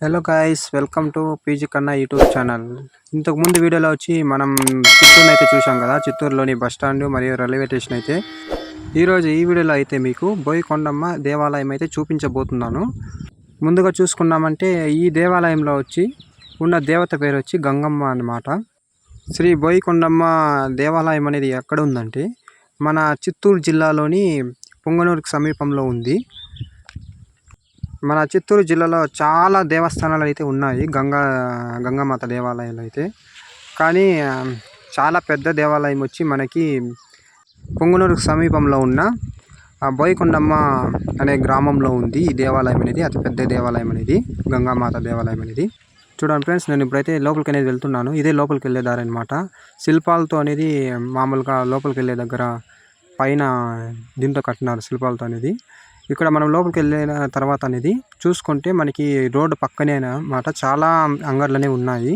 Hello guys, welcome to PG కన్నా YouTube channel. ఇంతకు ముందు వీడియోలో వచ్చి మనం చిత్తూరుని అయితే చూసాం కదా. చిత్తూరులోని బస్ స్టాండ్ మరియు రైల్వే స్టేషన్ అయితే ఈరోజు ఈ వీడియోలో అయితే మీకు బోయకొండమ్మ దేవాలయం అయితే చూపించబోతున్నాను. ముందుగా చూసుకున్నామంటే ఈ దేవాలయంలో వచ్చి ఉన్న దేవత పేరు వచ్చి గంగమ్మ అన్నమాట. శ్రీ బోయకొండమ్మ దేవాలయం అనేది ఎక్కడ ఉందంటే మన చిత్తూరు జిల్లాలోని పొంగనూరుకు సమీపంలో ఉంది. మన చిత్తూరు జిల్లాలో చాలా దేవస్థానాలు అయితే ఉన్నాయి, గంగామాత దేవాలయాలు అయితే. కానీ చాలా పెద్ద దేవాలయం వచ్చి మనకి పొంగనూరుకు సమీపంలో ఉన్న బోయకొండమ్మ అనే గ్రామంలో ఉంది ఈ దేవాలయం అనేది. అతి పెద్ద దేవాలయం అనేది గంగామాత దేవాలయం అనేది. చూడండి ఫ్రెండ్స్, నేను ఇప్పుడైతే లోపలికి అనేది వెళ్తున్నాను. ఇదే లోపలికి వెళ్ళే దారి అనమాట. శిల్పాలతో అనేది మామూలుగా లోపలికి వెళ్ళే దగ్గర పైన దీంతో కట్టినారు శిల్పాలతో అనేది. ఇక్కడ మనం లోపలికి వెళ్ళిన తర్వాత అనేది చూసుకుంటే మనకి రోడ్డు పక్కనే అన్నమాట చాలా అంగడ్లు అనేవి ఉన్నాయి.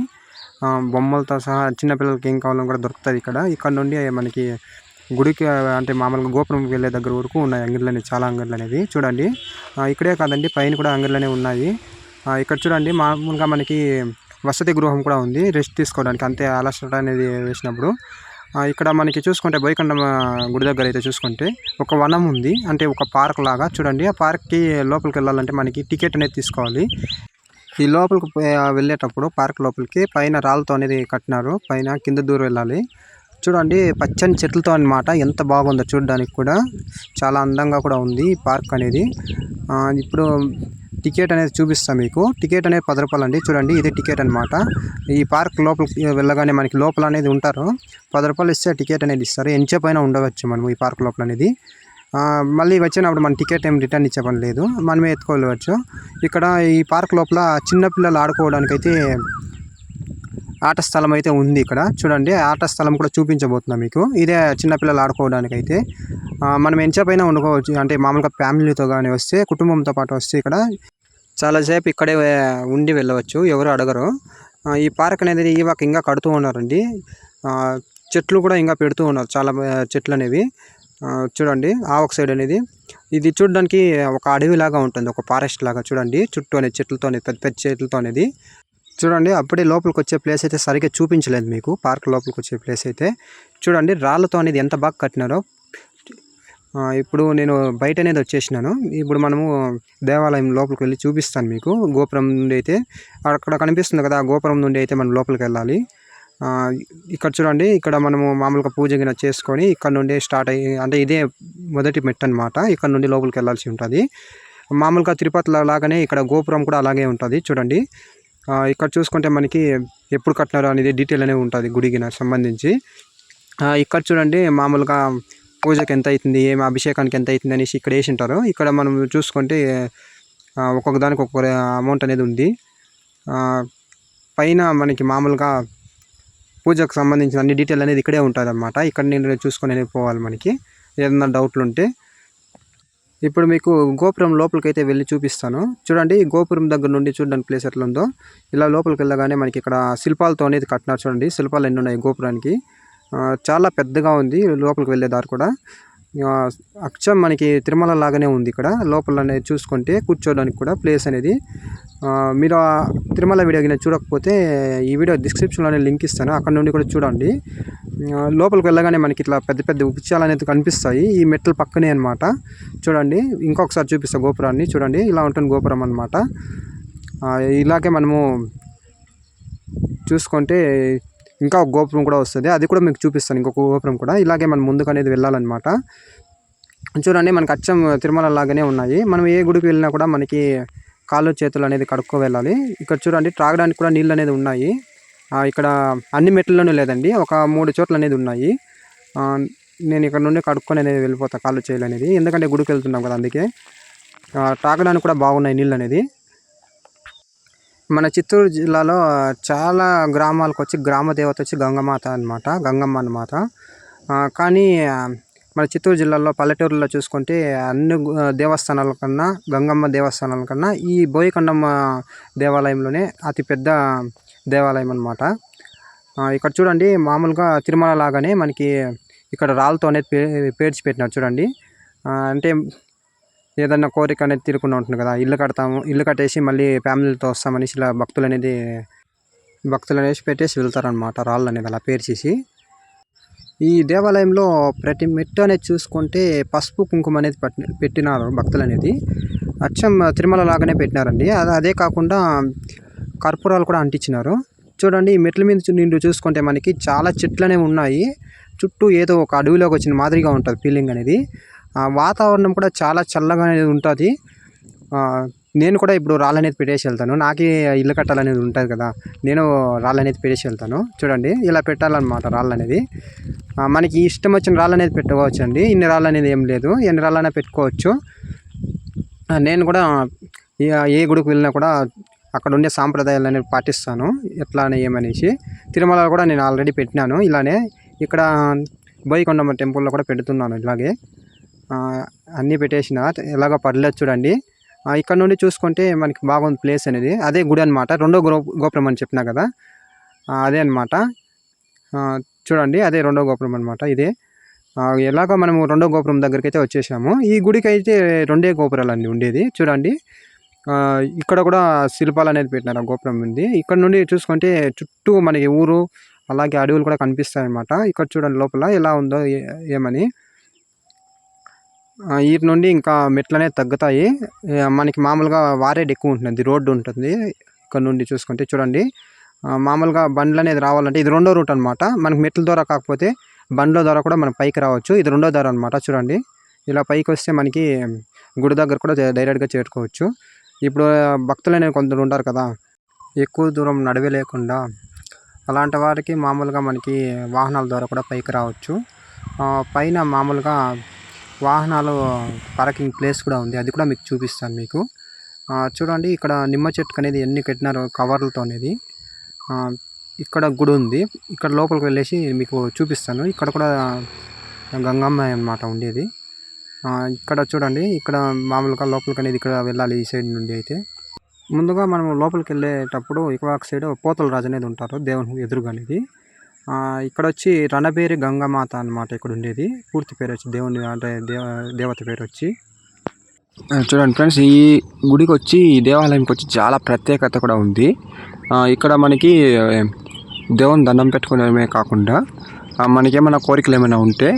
బొమ్మలతో సహా చిన్నపిల్లలకి ఏం కావాలో కూడా దొరుకుతుంది ఇక్కడ నుండి మనకి గుడికి అంటే మామూలుగా గోపురంకి వెళ్ళే దగ్గర వరకు ఉన్నాయి అంగడ్లు అనేవి, చాలా అంగడ్లు అనేవి. చూడండి ఇక్కడే కాదండి, పైన కూడా అంగడ్లు అనేవి ఉన్నాయి. ఇక్కడ చూడండి మామూలుగా మనకి వసతి గృహం కూడా ఉంది, రెస్ట్ తీసుకోవడానికి. అంతే అలసట అనేది వేసినప్పుడు ఇక్కడ మనకి చూసుకుంటే బోయకొండమ్మ గుడి దగ్గర అయితే చూసుకుంటే ఒక వనం ఉంది, అంటే ఒక పార్క్ లాగా. చూడండి ఆ పార్క్కి లోపలికి వెళ్ళాలంటే మనకి టికెట్ అనేది తీసుకోవాలి. ఈ లోపలికి వెళ్ళేటప్పుడు పార్క్ లోపలికి పైన రాళ్ళతో అనేది కట్టినారు, పైన కింద దూరం వెళ్ళాలి. చూడండి పచ్చని చెట్లతో అన్నమాట, ఎంత బాగుందో చూడడానికి కూడా. చాలా అందంగా కూడా ఉంది ఈ పార్క్ అనేది. ఇప్పుడు టికెట్ అనేది చూపిస్తాను మీకు. టికెట్ అనేది 10 రూపాయలు అండి. చూడండి ఇదే టికెట్ అనమాట. ఈ పార్క్ లోపలికి వెళ్ళగానే మనకి లోపల అనేది ఉంటారు, 10 రూపాయలు ఇస్తే టికెట్ అనేది ఇస్తారు. ఎంతసేపు అయినా ఉండవచ్చు మనం ఈ పార్క్ లోపల అనేది. మళ్ళీ వచ్చినప్పుడు మన టికెట్ ఏం రిటర్న్ ఇచ్చే పని లేదు, మనమే ఎత్తుకోవచ్చు. ఇక్కడ ఈ పార్క్ లోపల చిన్నపిల్లలు ఆడుకోవడానికైతే ఆట స్థలం అయితే ఉంది ఇక్కడ. చూడండి ఆట స్థలం కూడా చూపించబోతున్నా మీకు. ఇదే చిన్నపిల్లలు ఆడుకోవడానికి అయితే మనం ఎంతసేపు ఉండుకోవచ్చు. అంటే మామూలుగా ఫ్యామిలీతో కానీ వస్తే, కుటుంబంతో పాటు వస్తే ఇక్కడ చాలాసేపు ఇక్కడే ఉండి వెళ్ళవచ్చు, ఎవరు అడగరు. ఈ పార్క్ అనేది ఇంకా కడుతూ ఉన్నారండి. చెట్లు కూడా ఇంకా పెడుతూ ఉన్నారు, చాలా చెట్లు అనేవి. చూడండి ఒక సైడ్ అనేది ఇది చూడడానికి ఒక అడవి లాగా ఉంటుంది, ఒక ఫారెస్ట్ లాగా. చూడండి చుట్టూ అనేది చెట్లతో, పెద్ద పెద్ద చెట్లతో అనేది. చూడండి అప్పుడే లోపలికి వచ్చే ప్లేస్ అయితే సరిగ్గా చూపించలేదు మీకు, పార్క్ లోపలికి వచ్చే ప్లేస్ అయితే. చూడండి రాళ్ళతో అనేది ఎంత బాగా కట్టినారో. ఇప్పుడు నేను బయట అనేది వచ్చేసినాను. ఇప్పుడు మనము దేవాలయం లోపలికి వెళ్ళి చూపిస్తాను మీకు. గోపురం నుండి అయితే అక్కడ కనిపిస్తుంది కదా, ఆ గోపురం నుండి అయితే మనం లోపలికి వెళ్ళాలి. ఇక్కడ చూడండి, ఇక్కడ మనము మామూలుగా పూజ గిన చేసుకొని ఇక్కడ నుండి స్టార్ట్ అయ్యి, అంటే ఇదే మొదటి మెట్టు అనమాట. ఇక్కడ నుండి లోపలికి వెళ్ళాల్సి ఉంటుంది. మామూలుగా తిరుపతి లాగానే ఇక్కడ గోపురం కూడా అలాగే ఉంటుంది. చూడండి ఇక్కడ చూసుకుంటే మనకి ఎప్పుడు కట్టినారో అనేది డీటెయిల్ అనేవి ఉంటుంది గుడికి సంబంధించి. ఇక్కడ చూడండి మామూలుగా పూజకి ఎంత అవుతుంది, ఏమి అభిషేకానికి ఎంత అవుతుంది అనేసి ఇక్కడ వేసి ఉంటారు. ఇక్కడ మనం చూసుకుంటే ఒక్కొక్క దానికి ఒక్కొక్క అమౌంట్ అనేది ఉంది. పైన మనకి మామూలుగా పూజకు సంబంధించిన అన్ని డీటెయిల్ అనేది ఇక్కడే ఉంటుంది అనమాట. ఇక్కడ నేను చూసుకొని పోవాలి మనకి ఏదన్నా డౌట్లు ఉంటే. ఇప్పుడు మీకు గోపురం లోపలికి అయితే వెళ్ళి చూపిస్తాను. చూడండి గోపురం దగ్గర నుండి చూడడానికి ప్లేస్ ఎట్లా ఉందో. ఇలా లోపలికి వెళ్ళగానే మనకి ఇక్కడ శిల్పాలతో అనేది కట్టినారు. చూడండి శిల్పాలు ఎన్ని ఉన్నాయి గోపురానికి, చాలా పెద్దగా ఉంది. లోపలికి వెళ్ళే దారి కూడా అచ్చం మనకి తిరుమల లాగానే ఉంది. ఇక్కడ లోపల అనేది చూసుకుంటే కూర్చోడానికి కూడా ప్లేస్ అనేది. మీరు తిరుమల వీడియో కింద చూడకపోతే ఈ వీడియో డిస్క్రిప్షన్లోనే లింక్ ఇస్తాను, అక్కడ నుండి కూడా చూడండి. లోపలికి వెళ్ళగానే మనకి ఇట్లా పెద్ద పెద్ద వృక్షాలు అనేది కనిపిస్తాయి ఈ మెట్ల పక్కనే అనమాట. చూడండి ఇంకొకసారి చూపిస్తా గోపురాన్ని. చూడండి ఇలా ఉంటుంది గోపురం అనమాట. ఇలాగే మనము చూసుకుంటే ఇంకా ఒక గోపురం కూడా వస్తుంది, అది కూడా మీకు చూపిస్తాను. ఇంకొక గోపురం కూడా ఇలాగే మనం ముందుకు అనేది వెళ్ళాలన్నమాట. చూడండి మనకి అచ్చం తిరుమల లాగానే ఉన్నాయి. మనం ఏ గుడికి వెళ్ళినా కూడా మనకి కాళ్ళు చేతులు అనేది కడుక్కో వెళ్ళాలి. ఇక్కడ చూడండి త్రాగడానికి కూడా నీళ్ళు అనేది ఉన్నాయి. ఇక్కడ అన్ని మెట్లలోనూ లేదండి, ఒక 3 చోట్ల అనేది ఉన్నాయి. నేను ఇక్కడ నుండి కడుక్కొని అనేది వెళ్ళిపోతా కాళ్ళు చేయాలి అనేది, ఎందుకంటే గుడికి వెళ్తున్నాం కదా, అందుకే. తాగడానికి కూడా బాగున్నాయి నీళ్ళు అనేది. మన చిత్తూరు జిల్లాలో చాలా గ్రామాలకు వచ్చి గ్రామ దేవత వచ్చి గంగమాత అనమాట, గంగమ్మ అన్నమాట. కానీ మన చిత్తూరు జిల్లాలో పల్లెటూరులో చూసుకుంటే అన్ని దేవస్థానాల కన్నా, గంగమ్మ దేవస్థానాల కన్నా ఈ బోయకొండమ్మ దేవాలయంలోనే అతిపెద్ద దేవాలయం అనమాట. ఇక్కడ చూడండి మామూలుగా తిరుమల లాగానే మనకి ఇక్కడ రాళ్ళతో అనేది పేర్చి పెట్టినారు. చూడండి అంటే ఏదన్నా కోరిక అనేది తీరకుండా ఉంటుంది కదా, ఇల్లు కట్టేసి మళ్ళీ ఫ్యామిలీతో వస్తామనేసి ఇలా భక్తులు అనేసి పెట్టేసి వెళ్తారనమాట, రాళ్ళు అనేది అలా పేర్చేసి. ఈ దేవాలయంలో ప్రతి మెట్టు అనేది చూసుకుంటే పసుపు కుంకుమ అనేది పెట్టినారు భక్తులు అనేది, అచ్చం తిరుమల లాగానే పెట్టినారండి. అదే కాకుండా కర్పూరాలు కూడా అంటించినారు. చూడండి ఈ మెట్ల మీద నిండు చూసుకుంటే మనకి చాలా చెట్లు అనేవి ఉన్నాయి. చుట్టూ ఏదో ఒక అడవిలోకి వచ్చిన మాదిరిగా ఉంటుంది ఫీలింగ్ అనేది. వాతావరణం కూడా చాలా చల్లగా అనేది ఉంటుంది. నేను కూడా ఇప్పుడు రాళ్ళు అనేది పెట్టేసి వెళ్తాను. నాకే ఇల్లు కట్టాలనేది ఉంటుంది కదా, నేను రాళ్ళు అనేది పెట్టేసి వెళ్తాను. చూడండి ఇలా పెట్టాలన్నమాట రాళ్ళు అనేది. మనకి ఇష్టం వచ్చిన రాళ్ళు అనేది పెట్టుకోవచ్చు అండి. ఇన్ని రాళ్ళు అనేది ఏం లేదు, ఎన్ని రాళ్ళైనా పెట్టుకోవచ్చు. నేను కూడా ఏ గుడికి వెళ్ళినా కూడా అక్కడ ఉండే సాంప్రదాయాలు అనేవి పాటిస్తాను, ఎట్లా అని ఏమనేసి. తిరుమలలో కూడా నేను ఆల్రెడీ పెట్టినాను ఇలానే. ఇక్కడ బోయకొండమ్మ టెంపుల్లో కూడా పెడుతున్నాను ఇలాగే. అన్నీ పెట్టేసిన ఎలాగో పర్లేదు చూడండి. ఇక్కడ నుండి చూసుకుంటే మనకి బాగుంది ప్లేస్ అనేది. అదే గుడి అనమాట, రెండో గోపురం అని చెప్పినా కదా, అదే అనమాట. చూడండి అదే రెండో గోపురం అనమాట ఇదే. ఎలాగో మనము రెండో గోపురం దగ్గరికి అయితే వచ్చేసాము. ఈ గుడికి అయితే రెండే గోపురాలు అన్నీ ఉండేది. చూడండి ఇక్కడ కూడా శిల్పాలు అనేది పెట్టినారు, గోపురం ఉంది. ఇక్కడ నుండి చూసుకుంటే చుట్టూ మనకి ఊరు అలాగే అడవులు కూడా కనిపిస్తాయి అన్నమాట. ఇక్కడ చూడండి లోపల ఎలా ఉందో ఏమని. వీటి నుండి ఇంకా మెట్లు అనేది తగ్గుతాయి. మనకి మామూలుగా వారేడ్ ఎక్కువ ఉంటుంది, రోడ్డు ఉంటుంది. ఇక్కడ నుండి చూసుకుంటే చూడండి మామూలుగా బండ్లు అనేది రావాలంటే ఇది రెండో రూట్ అనమాట. మనకి మెట్ల ద్వారా కాకపోతే బండ్ల ద్వారా కూడా మనం పైకి రావచ్చు. ఇది రెండో దారి అనమాట. చూడండి ఇలా పైకి వస్తే మనకి గుడి దగ్గర కూడా డైరెక్ట్గా చేరుకోవచ్చు. ఇప్పుడు భక్తులు అనేవి కొందరు ఉంటారు కదా, ఎక్కువ దూరం నడవలేకుండా, అలాంటి వారికి మామూలుగా మనకి వాహనాల ద్వారా కూడా పైకి రావచ్చు. పైన మామూలుగా వాహనాలు పార్కింగ్ ప్లేస్ కూడా ఉంది, అది కూడా మీకు చూపిస్తాను మీకు. చూడండి ఇక్కడ నిమ్మ చెట్టుకు అనేది ఎన్ని కట్టినారో కవర్లతో అనేది. ఇక్కడ గుడి ఉంది, ఇక్కడ లోపలికి వెళ్ళేసి మీకు చూపిస్తాను. ఇక్కడ కూడా గంగమ్మ అన్నమాట ఉండేది. ఇక్కడ చూడండి ఇక్కడ మామూలుగా లోపలికి అనేది ఇక్కడ వెళ్ళాలి ఈ సైడ్ నుండి. అయితే ముందుగా మనం లోపలికి వెళ్ళేటప్పుడు ఇటువైపు సైడ్ పోతల రాజు అనేది ఉంటారు దేవుని ఎదురుగా అనేది. ఇక్కడ వచ్చి రణబేరి గంగమాత అన్నమాట ఇక్కడ ఉండేది. పూర్తి పేరు వచ్చి దేవుని అంటే దేవత పేరు వచ్చి. చూడండి ఫ్రెండ్స్, ఈ గుడికి వచ్చి ఈ దేవాలయంకి వచ్చి చాలా ప్రత్యేకత కూడా ఉంది. ఇక్కడ మనకి దేవుని దండం పెట్టుకునేమే కాకుండా మనకేమైనా కోరికలు ఏమైనా ఉంటే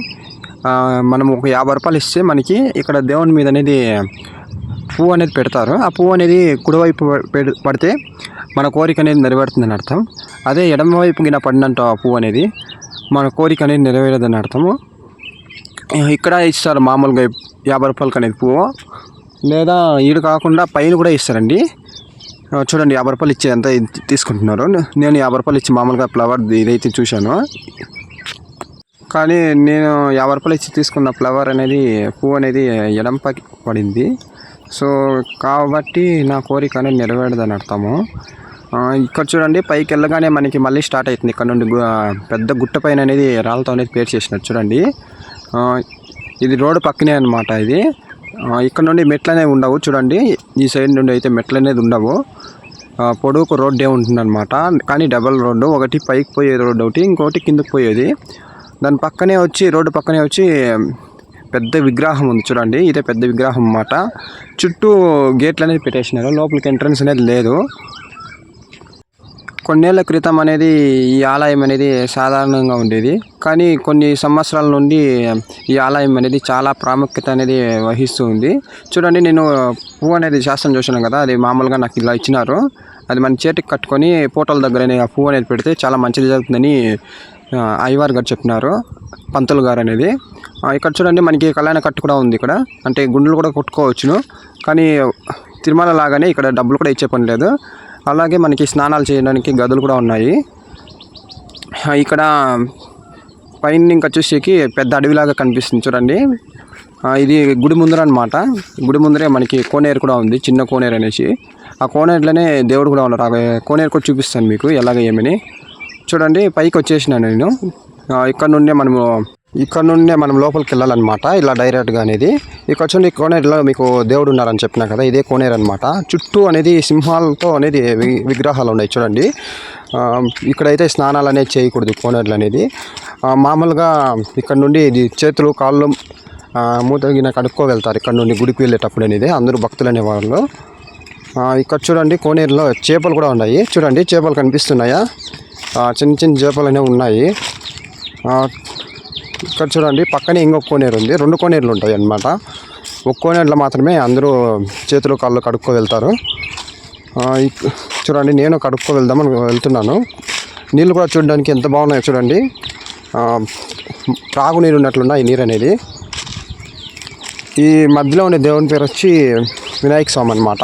మనం ఒక 50 రూపాయలు ఇస్తే మనకి ఇక్కడ దేవుని మీద అనేది పువ్వు అనేది పెడతారు. ఆ పువ్వు అనేది కుడివైపు పడితే మన కోరిక అనేది నెరవేరుతుందని అర్థం. అదే ఎడమవైపు గిన పడినంట ఆ పువ్వు అనేది మన కోరిక అనేది నెరవేరదని అర్థము. ఇక్కడ ఇస్తారు మామూలుగా 50 రూపాయలకి అనేది పువ్వు, లేదా ఈడు కాకుండా పైన కూడా ఇస్తారండి. చూడండి 50 రూపాయలు ఇచ్చి ఎంత తీసుకుంటున్నారు. నేను 50 రూపాయలు ఇచ్చి మామూలుగా ఫ్లవర్ ఇదైతే చూశాను, కానీ నేను 50 రూపాయలు ఇచ్చి తీసుకున్న ఫ్లవర్ అనేది పువ్వు అనేది ఎడంపకి పడింది. సో కాబట్టి నా కోరిక అనేది నెరవేరదని అర్థము. ఇక్కడ చూడండి పైకి వెళ్ళగానే మనకి మళ్ళీ స్టార్ట్ అవుతుంది. ఇక్కడ నుండి పెద్ద గుట్ట పైన అనేది రాళ్ళతో అనేది పేరు చేసినారు చూడండి. ఇది రోడ్డు పక్కనే అనమాట ఇది. ఇక్కడ నుండి మెట్లు అనేవి ఉండవు చూడండి. ఈ సైడ్ నుండి అయితే మెట్లు అనేది ఉండవు. పొడవుకు రోడ్డే ఉంటుంది అనమాట, కానీ డబల్ రోడ్డు. ఒకటి పైకి పోయేది రోడ్డు ఒకటి, ఇంకోటి కిందకి పోయేది. దాని పక్కనే వచ్చి రోడ్డు పక్కనే వచ్చి పెద్ద విగ్రహం ఉంది చూడండి. ఇదే పెద్ద విగ్రహం అన్నమాట. చుట్టూ గేట్లు అనేది పెట్టేసినారు, లోపలికి ఎంట్రన్స్ అనేది లేదు. కొన్నేళ్ల క్రితం అనేది ఈ ఆలయం అనేది సాధారణంగా ఉండేది, కానీ కొన్ని సంవత్సరాల నుండి ఈ ఆలయం అనేది చాలా ప్రాముఖ్యత అనేది వహిస్తూ ఉంది. చూడండి నేను పువ్వు అనేది శాస్త్రం చూసినాను కదా, అది మామూలుగా నాకు ఇలా ఇచ్చినారు. అది మన చేతికి కట్టుకొని ఫోటోల దగ్గర ఆ పువ్వు అనేది పెడితే చాలా మంచిది జరుగుతుందని అయ్యవారు గారు చెప్పినారు, పంతులు గారు అనేది. ఇక్కడ చూడండి మనకి కళ్యాణ కట్టు కూడా ఉంది ఇక్కడ, అంటే గుండెలు కూడా కొట్టుకోవచ్చును, కానీ తిరుమల లాగానే ఇక్కడ డబ్బులు కూడా ఇచ్చే పని లేదు. అలాగే మనకి స్నానాలు చేయడానికి గదులు కూడా ఉన్నాయి. ఇక్కడ పైన ఇంకా చూసేకి పెద్ద అడవిలాగా కనిపిస్తుంది చూడండి. ఇది గుడి ముందర అనమాట. గుడి ముందరే మనకి కోనేరు కూడా ఉంది, చిన్న కోనేరు అనేసి. ఆ కోనేరులోనే దేవుడు కూడా ఉన్నారు. ఆ కోనేరు కూడా చూపిస్తాను మీకు ఎలాగ ఏమని. చూడండి పైకి వచ్చేసినాను నేను. ఇక్కడ నుండే మనం లోపలికి వెళ్ళాలన్నమాట, ఇలా డైరెక్ట్గా అనేది. ఇక్కడ చూడండి కోనేరులో మీకు దేవుడు ఉన్నారని చెప్పినా కదా, ఇదే కోనేరు అనమాట. చుట్టూ అనేది సింహాలతో అనేది విగ్రహాలు ఉన్నాయి చూడండి. ఇక్కడైతే స్నానాలు అనేది చేయకూడదు కోనేరులు అనేది. మామూలుగా ఇక్కడ నుండి ఇది చేతులు కాళ్ళు మూతగిన కడుక్కో వెళ్తారు ఇక్కడ నుండి గుడికి వెళ్ళేటప్పుడు అనేది అందరూ భక్తులు అనేవాళ్ళు. ఇక్కడ చూడండి కోనేరులో చేపలు కూడా ఉన్నాయి. చూడండి చేపలు కనిపిస్తున్నాయా, చిన్న చిన్న చేపలు అనేవి ఉన్నాయి. ఇక్కడ చూడండి పక్కనే ఇంకొక కోనేరు ఉంది, 2 కోనేరులు ఉంటాయి అన్నమాట. ఒక కోనేరులో మాత్రమే అందరూ చేతులు కాళ్ళు కడుక్కో వెళ్తారు. చూడండి నేను కడుక్కో వెళ్దామని వెళ్తున్నాను. నీళ్ళు కూడా చూడడానికి ఎంత బాగున్నాయో చూడండి, త్రాగునీరు ఉన్నట్లున్నాయి ఈ నీరు అనేది. ఈ మధ్యలో ఉండే దేవుని పేరు వచ్చి వినాయక స్వామి అనమాట.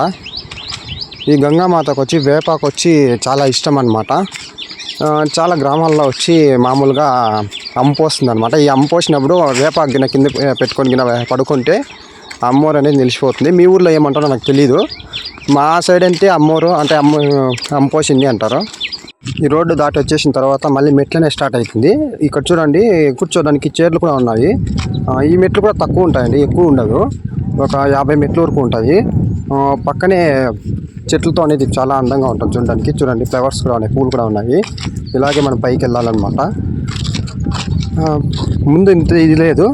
ఈ గంగామాతకు వచ్చి వేపాకు వచ్చి చాలా ఇష్టం అనమాట. చాలా గ్రామాల్లో వచ్చి మామూలుగా అంపోస్తుంది అనమాట. ఈ అంపోసినప్పుడు వేపాకు గిన్నె కింద పెట్టుకొని గిన్నె పడుకుంటే అమ్మోరు అనేది నిలిచిపోతుంది. మీ ఊర్లో ఏమంటారో నాకు తెలీదు. మా సైడ్ అంటే అమ్మోరు అంటే అంపోసింది అంటారు. ఈ రోడ్డు దాటి వచ్చేసిన తర్వాత మళ్ళీ మెట్లనే స్టార్ట్ అవుతుంది. ఇక్కడ చూడండి కూర్చోడానికి చైర్లు కూడా ఉన్నాయి. ఈ మెట్లు కూడా తక్కువ ఉంటాయండి, ఎక్కువ ఉండదు, ఒక 50 మెట్ల వరకు ఉంటాయి. పక్కనే చెట్లతో అనేది చాలా అందంగా ఉంటుంది చూడడానికి. చూడండి ఫ్లవర్స్ కూడా ఉన్నాయి, పూలు కూడా ఉన్నాయి. ఇలాగే మనం పైకి వెళ్ళాలన్నమాట. ముందు ఇంత ఇది లేదు,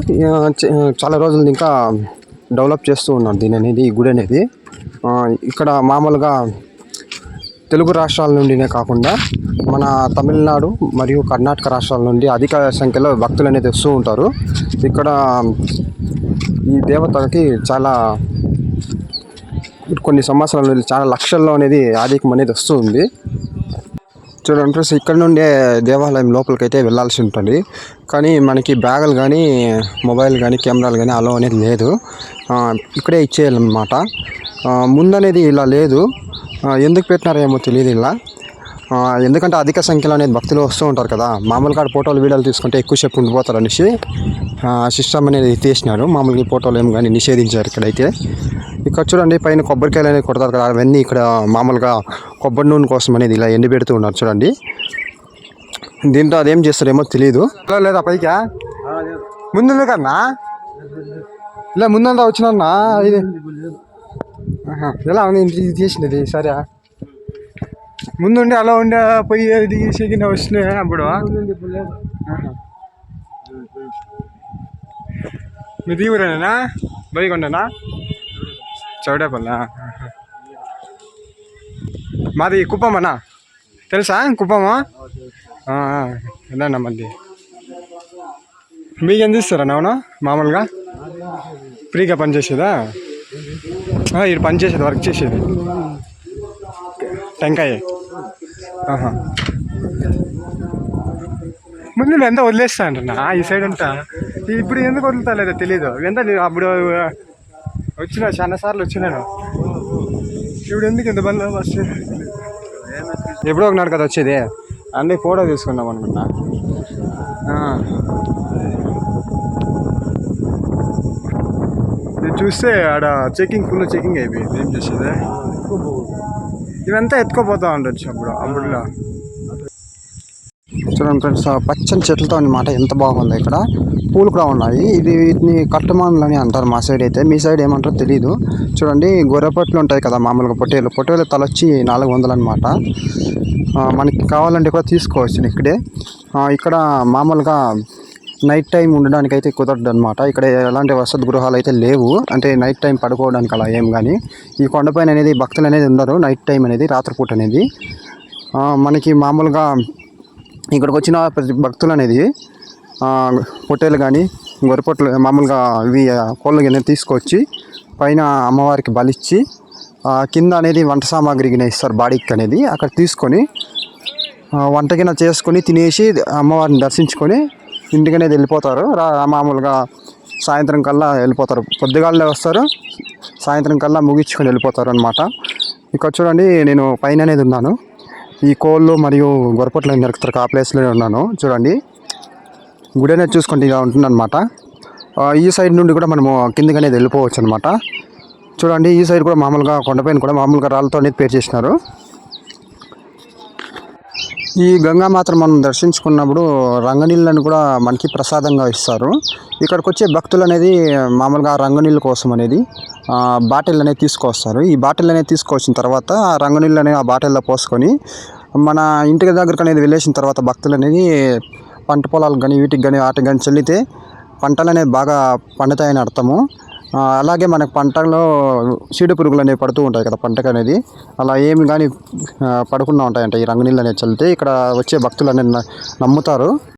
చాలా రోజులు ఇంకా డెవలప్ చేస్తూ ఉన్నారు దీని అనేది, ఈ గుడి అనేది. ఇక్కడ మామూలుగా తెలుగు రాష్ట్రాల నుండినే కాకుండా మన తమిళనాడు మరియు కర్ణాటక రాష్ట్రాల నుండి అధిక సంఖ్యలో భక్తులు అనేది వస్తూ ఉంటారు. ఇక్కడ ఈ దేవతకి చాలా కొన్ని సంవత్సరాల నుండి చాలా లక్షల్లో అనేది ఆధిక్యం అనేది వస్తూ ఉంది. చూడండి ఫ్రెండ్స్, ఇక్కడ నుండే దేవాలయం లోపలికి అయితే వెళ్ళాల్సి ఉంటుంది. కానీ మనకి బ్యాగులు కానీ మొబైల్ కానీ కెమెరాలు కానీ అలో అనేది లేదు, ఇక్కడే ఇచ్చేయాలన్నమాట. ముందనేది ఇలా లేదు, ఎందుకు పెట్టినారో ఏమో తెలియదు ఇలా. ఎందుకంటే అధిక సంఖ్యలో అనేది భక్తులు వస్తూ ఉంటారు కదా, మామూలుగా ఫోటోలు వీడియోలు తీసుకుంటే ఎక్కువసేపు ఉండిపోతారు అనేసి సిస్టమ్ అనేది తీసినారు. మామూలుగా ఫోటోలు ఏం కానీ నిషేధించారు ఇక్కడైతే. ఇక్కడ చూడండి పైన కొబ్బరికాయలు అనేది కొడతారు కదా, అవన్నీ ఇక్కడ మామూలుగా కొబ్బరి నూనె కోసం అనేది ఇలా ఎండి పెడుతూ ఉన్నారు చూడండి. దీంతో అదేం చేస్తారేమో తెలియదు. లేదా పైకా ముందు కన్నా ఇలా ముందంతా వచ్చినా ఇది ఎలా ఉంది ఇది తీసినది సరే. ముందుండి అలా ఉండే పోయి తీసి వచ్చినాయి అప్పుడు. మీది ఊరేనా బోయకొండనా చౌడేపల్లా? మాది కుప్పమన్నా, తెలుసా కుప్పమా? అన్నా మళ్ళీ మీకు ఎంత ఇస్తారా? అవునా మామూలుగా ఫ్రీగా పనిచేసేదా? ఇది పనిచేసేది, వర్క్ చేసేది టెంకాయ. ముందు నేను ఎంత వదిలేస్తా అంటున్నా ఈ సైడ్ అంతా, ఇప్పుడు ఎందుకు వదులుతా లేదో తెలీదు. ఎంత అప్పుడు వచ్చినా చాలా సార్లు వచ్చినాను, ఇప్పుడు ఎందుకు ఇంత బంద్ ఫస్ట్ ఎప్పుడో ఒకనాడు కదా వచ్చేది. అంటే ఫోటో తీసుకున్నాం అనుకున్నా. ఇది చూస్తే ఆడ చెకింగ్, ఫుల్ చెకింగ్ అయిపోయింది. ఏం చేసేది, ఇవంతా ఎత్తుకోపోతా ఉండొచ్చు అప్పుడులో. చూడండి ఫ్రెండ్స్, పచ్చని చెట్లతో అన్నమాట, ఎంత బాగుంది. ఇక్కడ పూలు కూడా ఉన్నాయి. వీటిని కట్టుమానులు అని అంటారు మా సైడ్ అయితే, మీ సైడ్ ఏమంటారో తెలీదు. చూడండి గొర్రెపట్లు ఉంటాయి కదా మామూలుగా, పొట్టేలు తల వచ్చి 400 అనమాట. మనకి కావాలంటే కూడా తీసుకోవచ్చు ఇక్కడే. ఇక్కడ మామూలుగా నైట్ టైం ఉండడానికి అయితే కుదరదు అనమాట. ఇక్కడ ఎలాంటి వసతి గృహాలు అయితే లేవు, అంటే నైట్ టైం పడుకోవడానికి అలా ఏం కానీ. ఈ కొండపైన అనేది భక్తులు అనేది ఉండరు నైట్ టైం అనేది, రాత్రిపూట అనేది. మనకి మామూలుగా ఇక్కడికి వచ్చిన ప్రతి భక్తులు అనేది పొట్టేలు కానీ గొర్రెపొట్లు మామూలుగా ఇవి కోళ్ళు అనేది తీసుకొచ్చి పైన అమ్మవారికి బలిచ్చి కింద అనేది వంట సామాగ్రి గిన్నె ఇస్తారు బాడీకి అనేది. అక్కడ తీసుకొని వంట గిన్నె చేసుకొని తినేసి అమ్మవారిని దర్శించుకొని ఇంటికనేది వెళ్ళిపోతారు. మామూలుగా సాయంత్రం కల్లా వెళ్ళిపోతారు, పొద్దుగాలే వస్తారు, సాయంత్రం కల్లా ముగించుకొని వెళ్ళిపోతారు అనమాట. ఇక్కడ చూడండి నేను పైన అనేది ఉన్నాను, ఈ కోళ్ళు మరియు గొర్రెపొట్లు ఏం దొరుకుతారు ఆ ప్లేస్లోనే ఉన్నాను. చూడండి గుడి అనేది చూసుకుంటే ఇలా ఉంటుందన్నమాట. ఈ సైడ్ నుండి కూడా మనము కిందకి అనేది వెళ్ళిపోవచ్చు అనమాట. చూడండి ఈ సైడ్ కూడా మామూలుగా కొండపైన కూడా మామూలుగా రాళ్ళతో అనేది పేరు చేసినారు. ఈ గంగామాతను మనం దర్శించుకున్నప్పుడు రంగనీళ్ళను కూడా మనకి ప్రసాదంగా ఇస్తారు. ఇక్కడికి వచ్చే భక్తులు అనేది మామూలుగా రంగనీళ్ళ కోసం అనేది బాటిల్ అనేది తీసుకొస్తారు. ఈ బాటిల్ అనేది తీసుకొచ్చిన తర్వాత ఆ రంగనీళ్ళు అనేది ఆ బాటిల్లో పోసుకొని మన ఇంటి దగ్గరకు అనేది వెళ్ళేసిన తర్వాత భక్తులు అనేది పంట పొలాలకు కానీ వీటికి కానీ వాటికి కానీ చల్లితే పంటలు అనేవి బాగా పండుతాయని అర్థము. అలాగే మనకు పంటల్లో చీడ పురుగులు అనేవి పడుతూ ఉంటాయి కదా పంటకు అనేది. అలా ఏమి కానీ పడకుండా ఉంటాయంట ఈ రంగు నీళ్ళు అనేది చల్లితే. ఇక్కడ వచ్చే భక్తులు అనేది నమ్ముతారు.